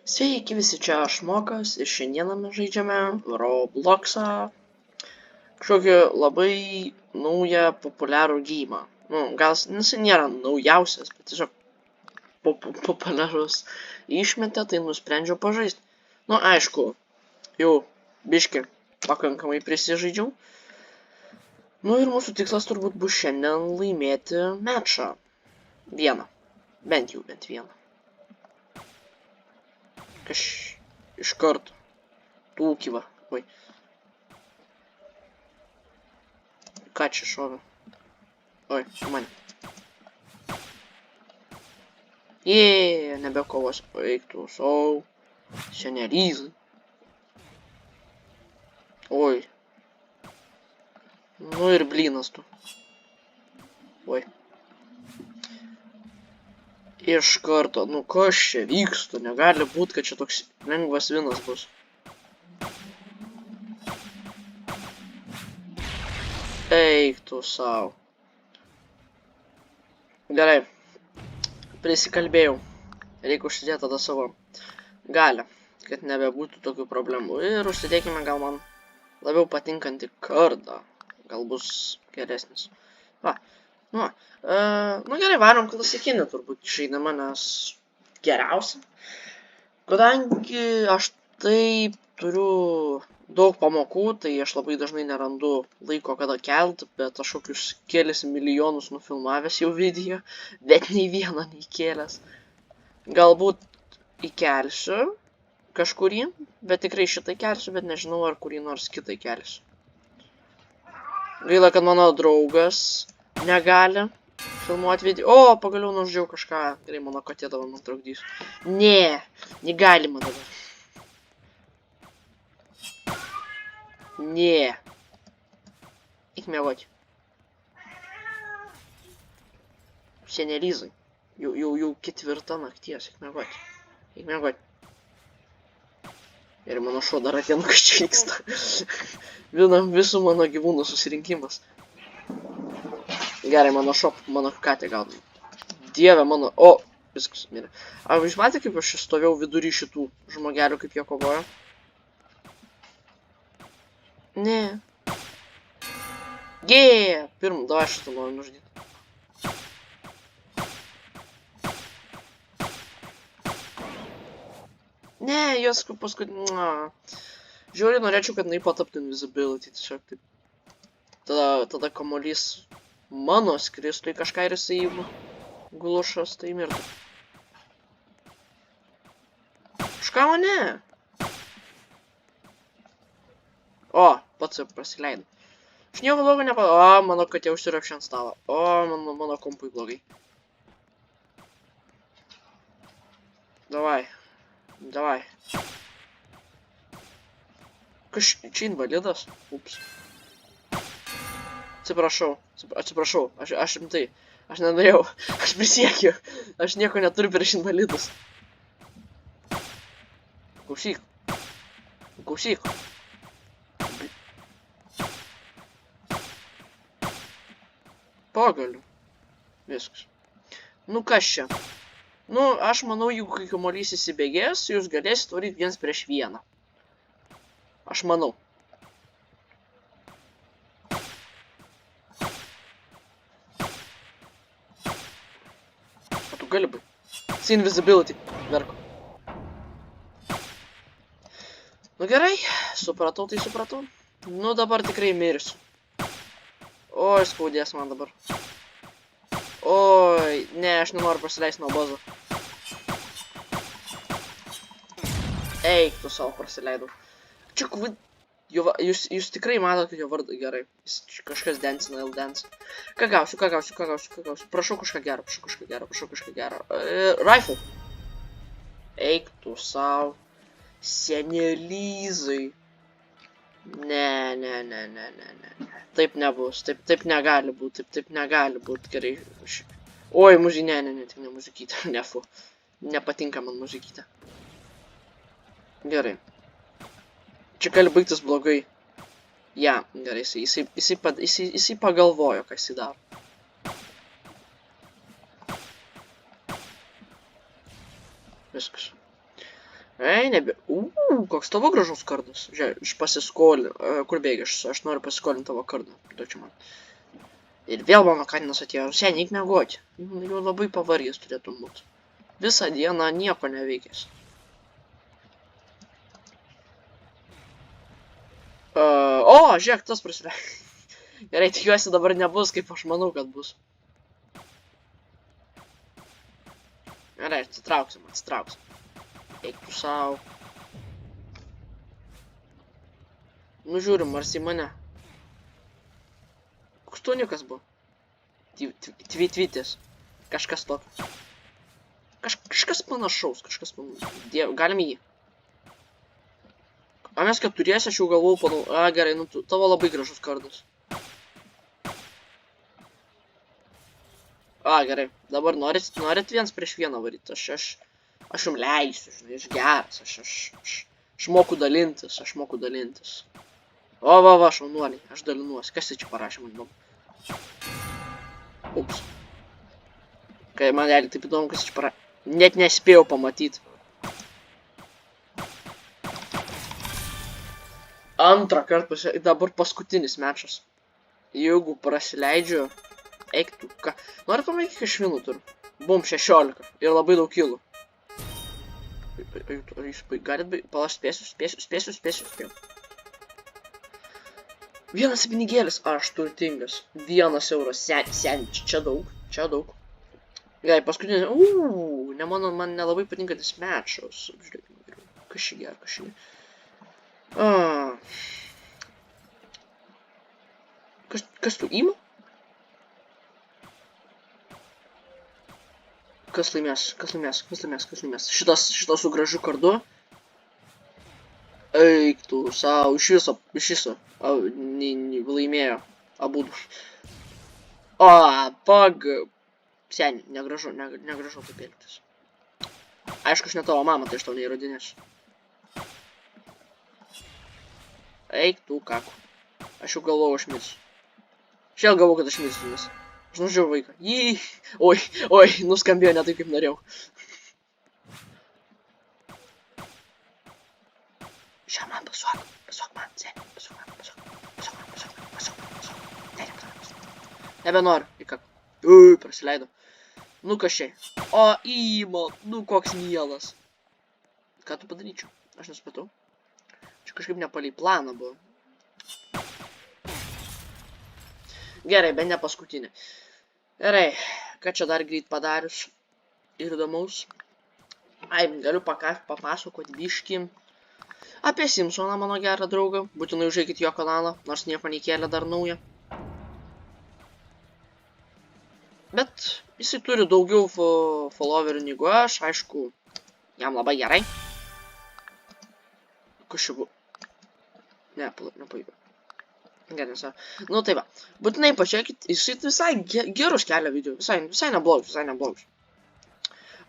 Sveiki visi, čia aš Mokas ir šiandieną mes žaidžiame Robloxą. Kažkokį labai naują, populiarų geimą. Gal jis nėra naujausias, bet tiesiog populiarus išmetė, tai nusprendžiau pažaisti. Aišku, jau biški pakankamai prisižaidžiau. Ir mūsų tikslas turbūt bus šiandien laimėti mečą. Vieną. Bent vieną. Iš karto. Tūkį va. Oi. Ką čia šovė? Oi, mane. Nebekovos. Eiktų, sau. Senelizai. Oi. Ir blynas tu. Oi. Iš karto, kas čia vyksta, negali būt, kad čia toks lengvas vinas bus. Eik tu sau. Gerai. Prisikalbėjau. Reikia užsidėti tada savo galią, kad nebebūtų tokių problemų. Ir užsidėkime gal man labiau patinkantį kardą. Gal bus geresnis. Gerai, varom klasikinį turbūt žaidimą, nes geriausia. Kadangi aš taip turiu daug pamokų, tai aš labai dažnai nerandu laiko kada kelt, bet aš kokius kelis milijonus nufilmavęs jau video, bet nei vieną neįkėlęs. Galbūt įkelsiu kažkurį, bet tikrai šitą kelsiu, bet nežinau ar kurį nors kitą kelsiu. Gaila, kad mano draugas negali filmuoti video. O, pagaliau nuždžiau kažką. Gerai, mano katė dabar man trukdys. Ne, negalima dabar. Ne. Eik miegoti. Senelizai. Jau ketvirta nakties. Eik miegoti. Eik miegoti. Ir mano šuo dar atėnu, kas čia vyksta. Visų mano gyvūnų susirinkimas. Gerai, mano katė gal. Dieve mano. O, viskas, mirė. Ar jūs matėte, kaip aš stovėjau vidury šitų žmogelių, kaip jie kovoja? Ne. Pirmą, davai šitą noriu nužudyti. Ne, jos paskui... Žiūrėjau, norėčiau, kad jinai pataptų invisibility, tiesiog taip. Tada kamuolys mano skristų į kažką ir jisai gulušas, tai mirtų. Kažką mane? O, pats jau prasileidau. Aš nieko blogo nepadariau. O, mano katė užsirapšė ant stalo. O, mano kompui blogai. Davai. Kas čia invalidas? Ups. Atsiprašau. Aš rimtai. Aš nenorėjau. Aš prisiekiu. Aš nieko neturiu prieš invalidus. Klausyk. Pagaliu. Viskas. Kas čia? Aš manau, jeigu kai kamuolys įsibėgės, jūs galėsite varyti 1 prieš 1. Aš manau. O tu gali būt. See invisibility. Verko. Gerai. Supratau, tai supratau. Dabar tikrai mirsiu. Oi, skaudės man dabar. Oi, ne, aš nenoriu prasileisti nuo bazo. Eik, tu savo prasileidau. Čia jūs tikrai matot, kad jo vardą gerai. Kažkas dancina, il dance. Ką gausiu. Prašau kažką gero. Rifle. Eik, tu savo. Senelizai. Ne. Taip nebus, taip negali būti, gerai. Oi, ne, tik ne muzikytė, nefu. Nepatinka man muzikytė. Gerai. Čia gali baigtis blogai. Gerai, jisai pagalvojo, ką jisai daro. Viskas. Ei, nebe. Koks tavo gražus kardas. Žiūrėk, iš pasiskolinti. Kur bėgi? Aš noriu pasiskolinti tavo kardą. Duok čia man. Ir vėl mano katinas atėjo. Seniai, eik miegoti. Jau labai pavargęs turėtų būti. Visą dieną nieko neveikęs. O, žiūrėk, tas prasileidė. Gerai, tikiuosi dabar nebus, kaip aš manau, kad bus. Gerai, atsitrauksim. Eik tu savo. Nu žiūrim, ar į mane. Koks tunikas buvo? Tvytis. Kažkas tokio. Kažkas panašaus, Diev, galim jį. A mes keturiesi, aš jau galvau panau. A, gerai, nu tavo labai gražus kardas. A, gerai. Dabar norit viens prieš vieną varyti. Aš jums leisiu, žinai, aš geras. Aš moku dalintis. Va, šaunuoliai, aš dalinuosi. Kas tai čia parašė man įdomu? Ups. Kai man realiai taip įdomu, kas čia parašė. Net nespėjau pamatyti. Antrą kartą dabar paskutinis mečas. Jeigu prasileidžiu, eik tu ką. Norit pamatyti, kiek aš vinų turiu? Bum, 16. Ir labai daug kilų. Ar jūs galit baigti? Palaš, spėsiu. Vienas pinigėlis. Aš turtingas. 1 euras. Sen, čia daug. Gerai, paskutinis. Man nelabai patinka tas mečas. Žiūrėkime, kas čia gera. Kas tu ima? Kas laimės? Šitas su gražiu kardu. Eik tu savo, iš viso. Laimėjo. Abudu. Seni, negražu taip elgtis. Aišku, aš ne tavo mama, tai aš tau neįrodinėsiu. Eik tu, kaku. Aš jau galvoju, aš mirsiu. Šiel galvoju, kad aš mirsiu, nes aš nužiūrėjau vaiką. Oi, nuskambėjo ne taip, kaip norėjau. Šią man pasuok man, seni, pasuok man. Nebenoriu, į kaku. Prasileido. Nu kažkai. Nu koks mielas. Ką tu padaryčiau? Aš nesupratau. Čia kažkaip nepalei planą buvo. Gerai, bent ne paskutinė. Gerai, ką čia dar greit padarius ir įdomaus. Galiu papasakoti biškį apie Simpsoną, mano gerą draugą. Būtinai užeikit jo kanalą, nors nieko neįkėlė dar naują. Bet jisai turi daugiau followerių negu aš, aišku, jam labai gerai. Kas čia buvo? Ne, nepavyko. Gerai, nesą. Nu tai va, būtinai pačiakit, jisai visai gerus kelia video, visai neblogus.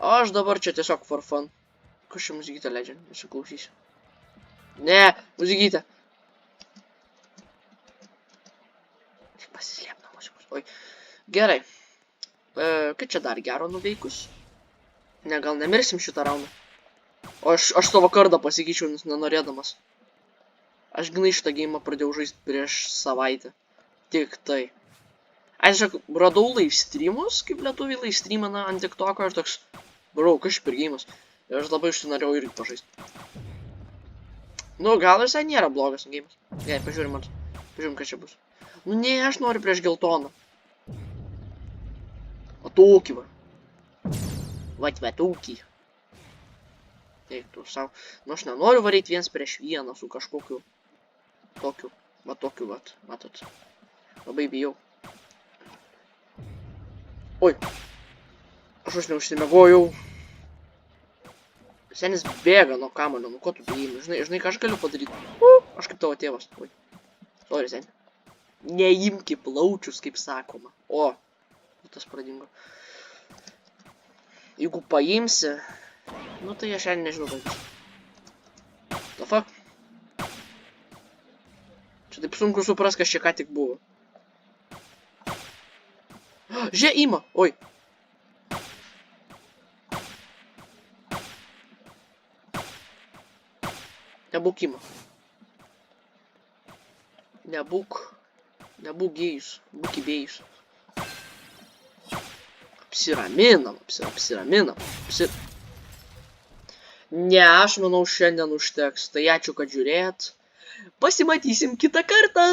O aš dabar čia tiesiog for fun. Kas čia muzikytę leidžia, nesiklausysiu. Ne, muzikytę. Tik pasislėp nuo muzikos. Oi, gerai. Kaip čia dar gero nuveikus? Ne, gal nemirsim šitą raundą. O aš savo kardą pasikeičiau, nes nenorėdamas. Aš ginai šitą geimą pradėjau žaisti prieš savaitę. Tik tai. Aišku, radau live streamus, kaip lietuviai live streamina ant TikToko ir toks, bro, kas čia per geimas. Ir aš labai norėjau irgi pažaisti. Nu, gal visai nėra blogas geimas. Gerai, pažiūrim, kas čia bus. Nu, ne, aš noriu prieš geltoną. O tokį va. Va tokį. Eik tu savo. Nu, aš nenoriu varyti viens prieš vieną su kažkokiu. Tokiu. Va tokiu, va. Matot. Labai bijau. Oi. Aš neužsimegojau. Senis bėga nuo kamalio. Nu, ko tu bijai? Žinai, ką aš galiu padaryti? Aš kaip tavo tėvas. Oi. Sorry, seni. Neimki plaučius, kaip sakoma. O. Tas pradingo. Jeigu paimsi, nu tai aš šiandien nežinau kas bus. The fuck? Čia taip sunku supras, kas čia ką tik buvo. Žiūrėk, ima! Oi. Nebūk ima. Nebūk gėjus. Būk įbėjus. Apsiraminam. Ne, aš manau šiandien užteks. Tai ačiū, kad žiūrėjot. Pasimatysim kitą kartą.